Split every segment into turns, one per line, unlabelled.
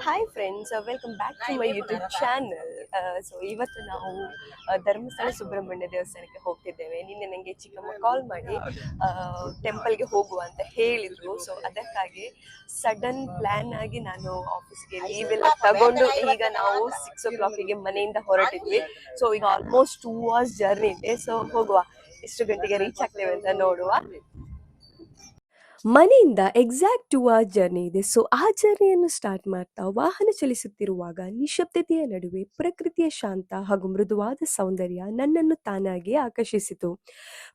Hi friends, welcome back to my YouTube channel. So ಇವತ್ತು ನಾವು ಧರ್ಮಸ್ಥಳ ಸುಬ್ರಹ್ಮಣ್ಯ ದೇವಸ್ಥಾನಕ್ಕೆ ಹೋಗ್ತಿದ್ದೇವೆ. ನಿನ್ನೆ ನನಗೆ ಚಿಕ್ಕಮ್ಮ ಕಾಲ್ ಮಾಡಿ ಟೆಂಪಲ್ಗೆ ಹೋಗುವ ಅಂತ ಹೇಳಿದ್ರು. ಸೊ ಅದಕ್ಕಾಗಿ ಸಡನ್ ಪ್ಲ್ಯಾನ್ ಆಗಿ ನಾನು ಆಫೀಸ್ಗೆ ಲೀವ್ ಎಲ್ಲ ತಗೊಂಡು ಈಗ ನಾವು 6 o'clock ಮನೆಯಿಂದ ಹೊರಟಿದ್ವಿ. ಸೊ ಈಗ ಆಲ್ಮೋಸ್ಟ್ 2 hours ಜರ್ನಿ ಇದೆ. ಸೊ ಹೋಗುವ, ಎಷ್ಟು ಗಂಟೆಗೆ ರೀಚ್ ಆಗ್ತೇವೆ ಅಂತ ನೋಡುವ. ಮನೆಯಿಂದ ಎಕ್ಸಾಕ್ಟ್ 2 hours ಜರ್ನಿ ಇದೆ. ಸೊ ಆ ಜರ್ನಿಯನ್ನು ಸ್ಟಾರ್ಟ್ ಮಾಡ್ತಾ ವಾಹನ ಚಲಿಸುತ್ತಿರುವಾಗ ನಿಶಬ್ದತೆಯ ನಡುವೆ ಪ್ರಕೃತಿಯ ಶಾಂತ ಹಾಗೂ ಮೃದುವಾದ ಸೌಂದರ್ಯ ನನ್ನನ್ನು ತಾನಾಗಿ ಆಕರ್ಷಿಸಿತು.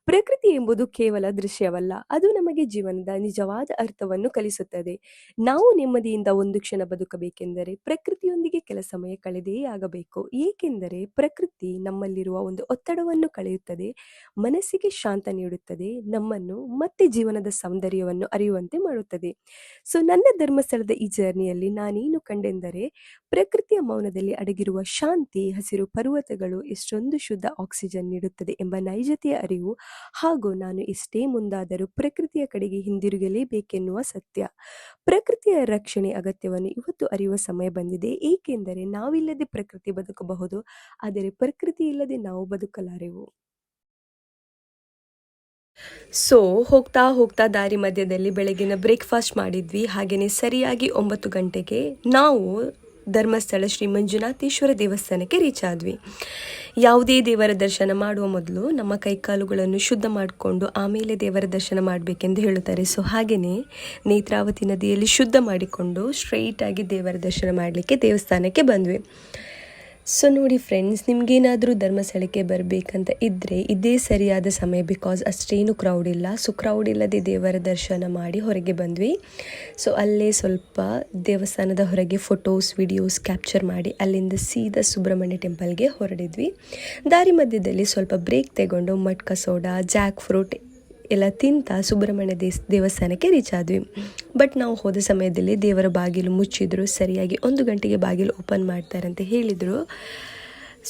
ಪ್ರಕೃತಿ ಎಂಬುದು ಕೇವಲ ದೃಶ್ಯವಲ್ಲ, ಅದು ನಮಗೆ ಜೀವನದ ನಿಜವಾದ ಅರ್ಥವನ್ನು ಕಲಿಸುತ್ತದೆ. ನಾವು ನೆಮ್ಮದಿಯಿಂದ ಒಂದು ಕ್ಷಣ ಬದುಕಬೇಕೆಂದರೆ ಪ್ರಕೃತಿಯೊಂದಿಗೆ ಕೆಲ ಸಮಯ ಕಳೆದೇ ಆಗಬೇಕು. ಏಕೆಂದರೆ ಪ್ರಕೃತಿ ನಮ್ಮಲ್ಲಿರುವ ಒಂದು ಒತ್ತಡವನ್ನು ಕಳೆಯುತ್ತದೆ, ಮನಸ್ಸಿಗೆ ಶಾಂತ ನೀಡುತ್ತದೆ, ನಮ್ಮನ್ನು ಮತ್ತೆ ಜೀವನದ ಸೌಂದರ್ಯವನ್ನು ಅರಿಯುವಂತೆ ಮಾಡುತ್ತದೆ. ಸೊ ನನ್ನ ಧರ್ಮಸ್ಥಳದ ಈ ಜರ್ನಿಯಲ್ಲಿ ನಾನೇನು ಕಂಡೆಂದರೆ, ಪ್ರಕೃತಿಯ ಮೌನದಲ್ಲಿ ಅಡಗಿರುವ ಶಾಂತಿ, ಹಸಿರು ಪರ್ವತಗಳು ಎಷ್ಟೊಂದು ಶುದ್ಧ ಆಕ್ಸಿಜನ್ ನೀಡುತ್ತದೆ ಎಂಬ ನೈಜತೆಯ ಅರಿವು, ಹಾಗೂ ನಾನು ಎಷ್ಟೇ ಮುಂದಾದರೂ ಪ್ರಕೃತಿಯ ಕಡೆಗೆ ಹಿಂದಿರುಗಲೇಬೇಕೆನ್ನುವ ಸತ್ಯ. ಪ್ರಕೃತಿಯ ರಕ್ಷಣೆ ಅಗತ್ಯವನ್ನು ಇವತ್ತು ಅರಿಯುವ ಸಮಯ ಬಂದಿದೆ. ಏಕೆಂದರೆ ನಾವಿಲ್ಲದೆ ಪ್ರಕೃತಿ ಬದುಕಬಹುದು, ಆದರೆ ಪ್ರಕೃತಿ ಇಲ್ಲದೆ ನಾವು ಬದುಕಲಾರೆವು. ಸೊ ಹೋಗ್ತಾ ಹೋಗ್ತಾ ದಾರಿ ಮಧ್ಯದಲ್ಲಿ ಬೆಳಗಿನ ಬ್ರೇಕ್ಫಾಸ್ಟ್ ಮಾಡಿದ್ವಿ. ಹಾಗೆಯೇ ಸರಿಯಾಗಿ 9 ಗಂಟೆಗೆ ನಾವು ಧರ್ಮಸ್ಥಳ ಶ್ರೀ ಮಂಜುನಾಥೇಶ್ವರ ದೇವಸ್ಥಾನಕ್ಕೆ ರೀಚ್ ಆದ್ವಿ. ಯಾವುದೇ ದೇವರ ದರ್ಶನ ಮಾಡುವ ಮೊದಲು ನಮ್ಮ ಕೈಕಾಲುಗಳನ್ನು ಶುದ್ಧ ಮಾಡಿಕೊಂಡು ಆಮೇಲೆ ದೇವರ ದರ್ಶನ ಮಾಡಬೇಕೆಂದು ಹೇಳುತ್ತಾರೆ. ಸೊ ಹಾಗೆಯೇ ನೇತ್ರಾವತಿ ನದಿಯಲ್ಲಿ ಶುದ್ಧ ಮಾಡಿಕೊಂಡು ಸ್ಟ್ರೈಟಾಗಿ ದೇವರ ದರ್ಶನ ಮಾಡಲಿಕ್ಕೆ ದೇವಸ್ಥಾನಕ್ಕೆ ಬಂದ್ವಿ. ಸೊ ನೋಡಿ ಫ್ರೆಂಡ್ಸ್, ನಿಮಗೇನಾದರೂ ಧರ್ಮಸ್ಥಳಕ್ಕೆ ಬರಬೇಕಂತ ಇದ್ದರೆ ಇದೇ ಸರಿಯಾದ ಸಮಯ. ಬಿಕಾಸ್ ಅಷ್ಟೇನು ಕ್ರೌಡ್ ಇಲ್ಲ. ಸೊ ಕ್ರೌಡ್ ಇಲ್ಲದೆ ದೇವರ ದರ್ಶನ ಮಾಡಿ ಹೊರಗೆ ಬಂದ್ವಿ. ಸೊ ಅಲ್ಲೇ ಸ್ವಲ್ಪ ದೇವಸ್ಥಾನದ ಹೊರಗೆ ಫೋಟೋಸ್ ವಿಡಿಯೋಸ್ ಕ್ಯಾಪ್ಚರ್ ಮಾಡಿ ಅಲ್ಲಿಂದ ಸೀದಾ ಸುಬ್ರಹ್ಮಣ್ಯ ಟೆಂಪಲ್ಗೆ ಹೊರಡಿದ್ವಿ. ದಾರಿ ಮಧ್ಯದಲ್ಲಿ ಸ್ವಲ್ಪ ಬ್ರೇಕ್ ತಗೊಂಡು ಮಟ್ಕ ಸೋಡಾ, ಜಾಕ್ ಫ್ರೂಟ್ ಎಲ್ಲ ತಿಂತ ಸುಬ್ರಹ್ಮಣ್ಯ ದೇವಸ್ಥಾನಕ್ಕೆ ರೀಚ್ ಆದ್ವಿ. ಬಟ್ ನಾವು ಹೋದ ಸಮಯದಲ್ಲಿ ದೇವರ ಬಾಗಿಲು ಮುಚ್ಚಿದ್ರು. ಸರಿಯಾಗಿ 1 ಗಂಟೆಗೆ ಬಾಗಿಲು ಓಪನ್ ಮಾಡ್ತಾರೆ ಅಂತ ಹೇಳಿದರು.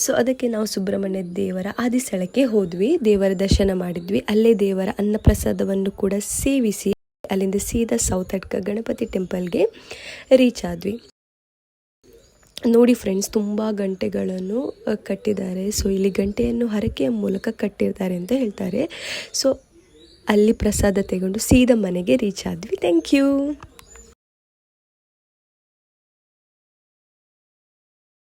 ಸೊ ಅದಕ್ಕೆ ನಾವು ಸುಬ್ರಹ್ಮಣ್ಯ ದೇವರ ಆದಿಸ್ಥಳಕ್ಕೆ ಹೋದ್ವಿ, ದೇವರ ದರ್ಶನ ಮಾಡಿದ್ವಿ. ಅಲ್ಲೇ ದೇವರ ಅನ್ನಪ್ರಸಾದವನ್ನು ಕೂಡ ಸೇವಿಸಿ ಅಲ್ಲಿಂದ ಸೀದಾ ಸೌತಡ್ಕ ಗಣಪತಿ ಟೆಂಪಲ್ಗೆ ರೀಚ್ ಆದ್ವಿ. ನೋಡಿ ಫ್ರೆಂಡ್ಸ್, ತುಂಬ ಗಂಟೆಗಳನ್ನು ಕಟ್ಟಿದ್ದಾರೆ. ಸೊ ಇಲ್ಲಿ ಗಂಟೆಯನ್ನು ಹರಕೆಯ ಮೂಲಕ ಕಟ್ಟಿರ್ತಾರೆ ಅಂತ ಹೇಳ್ತಾರೆ. ಸೊ ಅಲ್ಲಿ ಪ್ರಸಾದ ತಗೊಂಡು ಸೀದಾ ಮನೆಗೆ ರೀಚ್ ಆದ್ವಿ. Thank you.